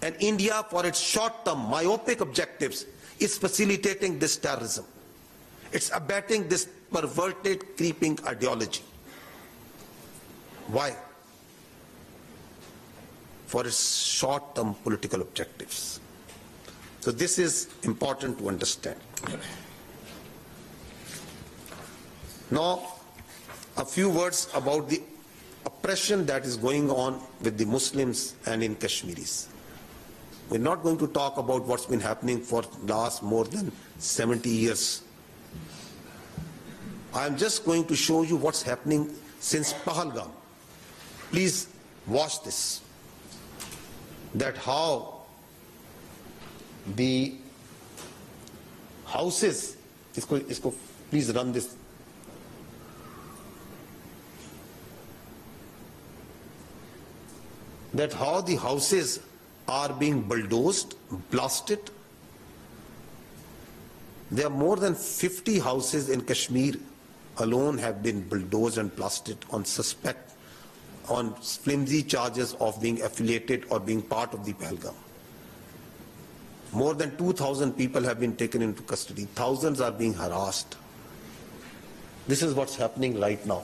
And India, for its short-term myopic objectives, is facilitating this terrorism. It's abetting this perverted, creeping ideology. Why? For its short-term political objectives. So this is important to understand. Now, a few words about the oppression that is going on with the Muslims and in Kashmiris. We're not going to talk about what's been happening for the last more than 70 years. I'm just going to show you what's happening since Pahalgam. Please watch this. That how the houses, please run this. That how the houses are being bulldozed, blasted. There are more than 50 houses in Kashmir alone have been bulldozed and blasted on flimsy charges of being affiliated or being part of the Pahalgam. More than 2,000 people have been taken into custody. Thousands are being harassed. This is what's happening right now.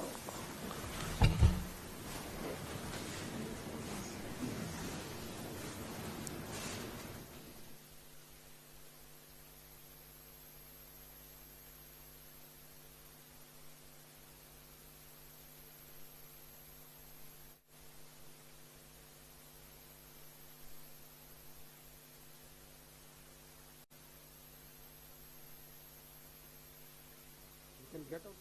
Get out.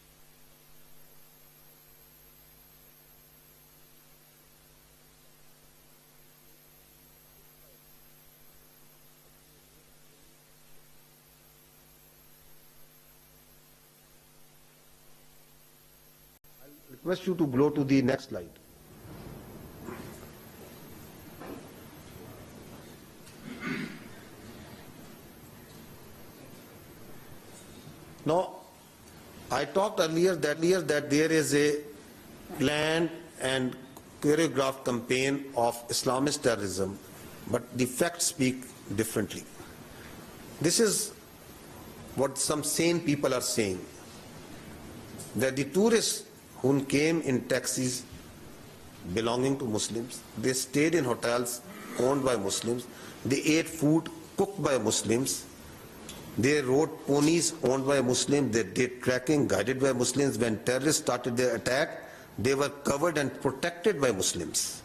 I'll request you to go to the next slide. Now, I talked earlier that there is a planned and choreographed campaign of Islamist terrorism, but the facts speak differently. This is what some sane people are saying, that the tourists who came in taxis belonging to Muslims, they stayed in hotels owned by Muslims, they ate food cooked by Muslims, they rode ponies owned by Muslims, they did trekking guided by Muslims. When terrorists started their attack, they were covered and protected by Muslims.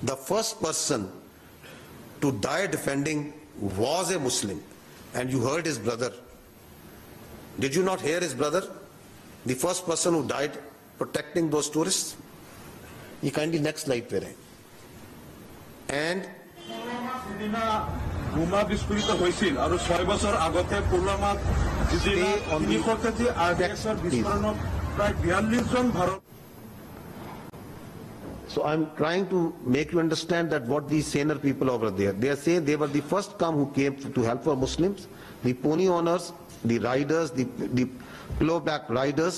The first person to die defending was a Muslim, and you heard his brother. Did you not hear his brother? The first person who died protecting those tourists? You kindly next slide pe rahe. And বোমা বিস্ফোরিত হয়েছিল আৰু 6 বছৰ আগতে পুলৱামাত তিনি শতাধিক আৰএক্সৰ বিস্ফোৰণত প্ৰায় 42 জন Bharat. So I'm trying to make you understand that what these saner people over there, they are saying they were the first who came to help for Muslims, the pony owners, the riders, the pillowback riders.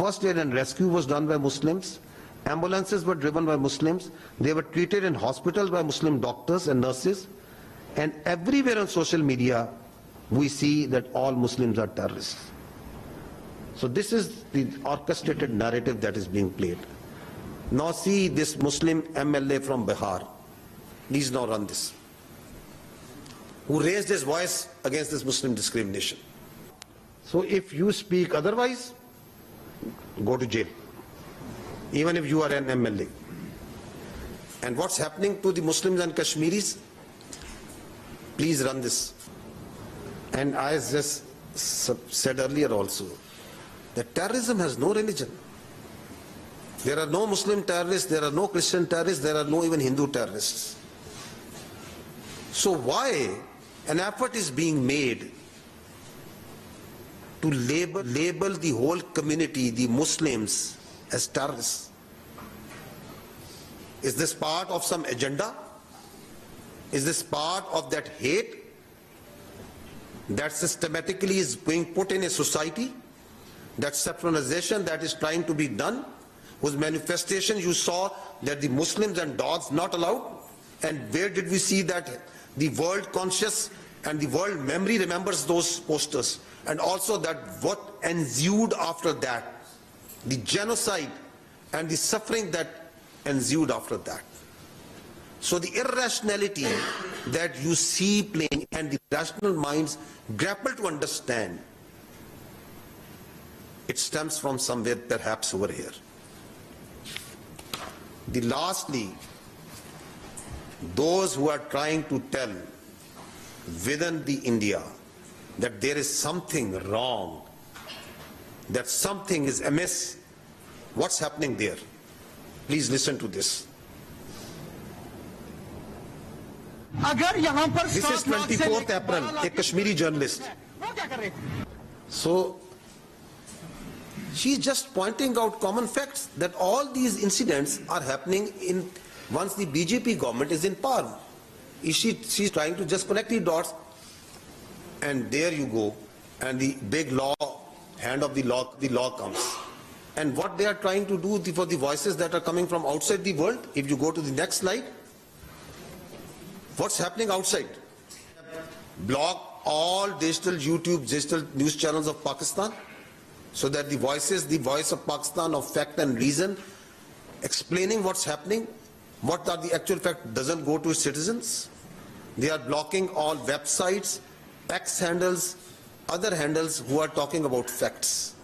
First aid and rescue was done by Muslims. Ambulances were driven by Muslims. They were treated in hospitals by Muslim doctors and nurses. And everywhere on social media, we see that all Muslims are terrorists. So this is the orchestrated narrative that is being played. Now see this Muslim MLA from Bihar. Please now run this. Who raised his voice against this Muslim discrimination. So if you speak otherwise, go to jail. Even if you are an MLA. And what's happening to the Muslims and Kashmiris? Please run this. And I just said earlier also, that terrorism has no religion. There are no Muslim terrorists, there are no Christian terrorists, there are no even Hindu terrorists. So why an effort is being made to label the whole community, the Muslims, as terrorists? Is this part of some agenda? Is this part of that hate that systematically is being put in a society? That saffronization that is trying to be done, whose manifestation you saw that the Muslims and dogs not allowed And where did we see that the world conscious and the world memory remembers those posters? And also that what ensued after that, the genocide and the suffering that ensued after that. So the irrationality that you see playing and the rational minds grapple to understand, it stems from somewhere perhaps over here. Lastly, those who are trying to tell within the India that there is something wrong, that something is amiss, what's happening there? Please listen to this. This is 24th April, a Kashmiri journalist. So, she's just pointing out common facts that all these incidents are happening in once the BJP government is in power. She's trying to just connect the dots, and there you go, and the big law, hand of the law comes. And what they are trying to do for the voices that are coming from outside the world, if you go to the next slide, what's happening outside? Block all digital YouTube, digital news channels of Pakistan, so that the voice of Pakistan of fact and reason, explaining what's happening, what are the actual facts, doesn't go to its citizens. They are blocking all websites, X handles, other handles who are talking about facts.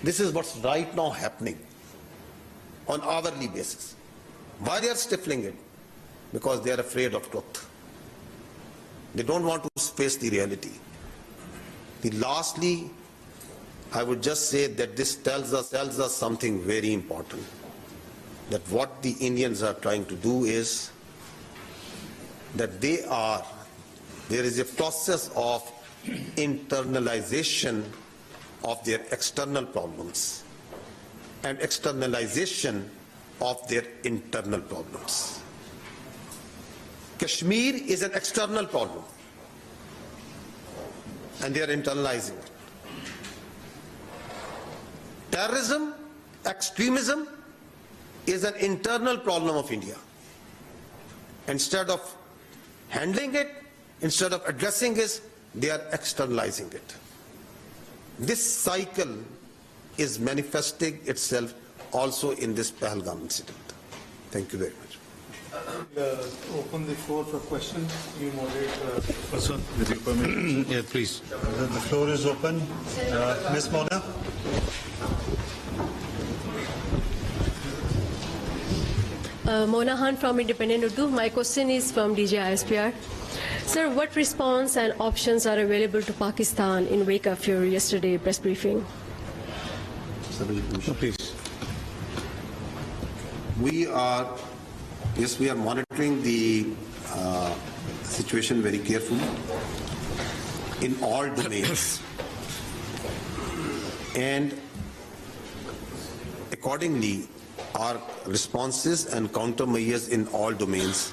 This is what's right now happening on hourly basis. Why they are stifling it? Because they are afraid of truth. They don't want to face the reality. Lastly, I would just say that this tells us something very important. That what the Indians are trying to do is that there is a process of internalization of their external problems and externalization of their internal problems. Kashmir is an external problem, and they are internalizing it. Terrorism, extremism is an internal problem of India. Instead of handling it, instead of addressing it, they are externalizing it. This cycle is manifesting itself also in this Pahalgam incident. Thank you very much. Open the floor for questions. You moderate. Person, with your permission. Yeah, please. The floor is open. Ms. Mona. Mona Khan from Independent Urdu. My question is from DJ ISPR. Sir, what response and options are available to Pakistan in wake of your yesterday press briefing? Please. We are monitoring the situation very carefully in all domains. And accordingly, our responses and countermeasures in all domains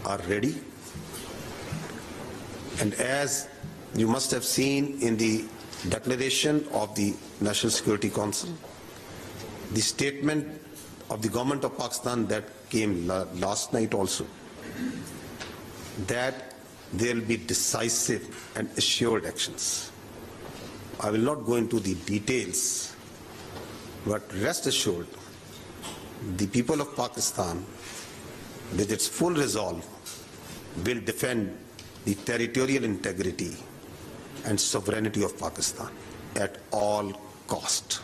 are ready. And as you must have seen in the declaration of the National Security Council, the statement of the government of Pakistan that came last night also, that there will be decisive and assured actions. I will not go into the details, but rest assured, the people of Pakistan, with its full resolve, will defend the territorial integrity and sovereignty of Pakistan at all cost.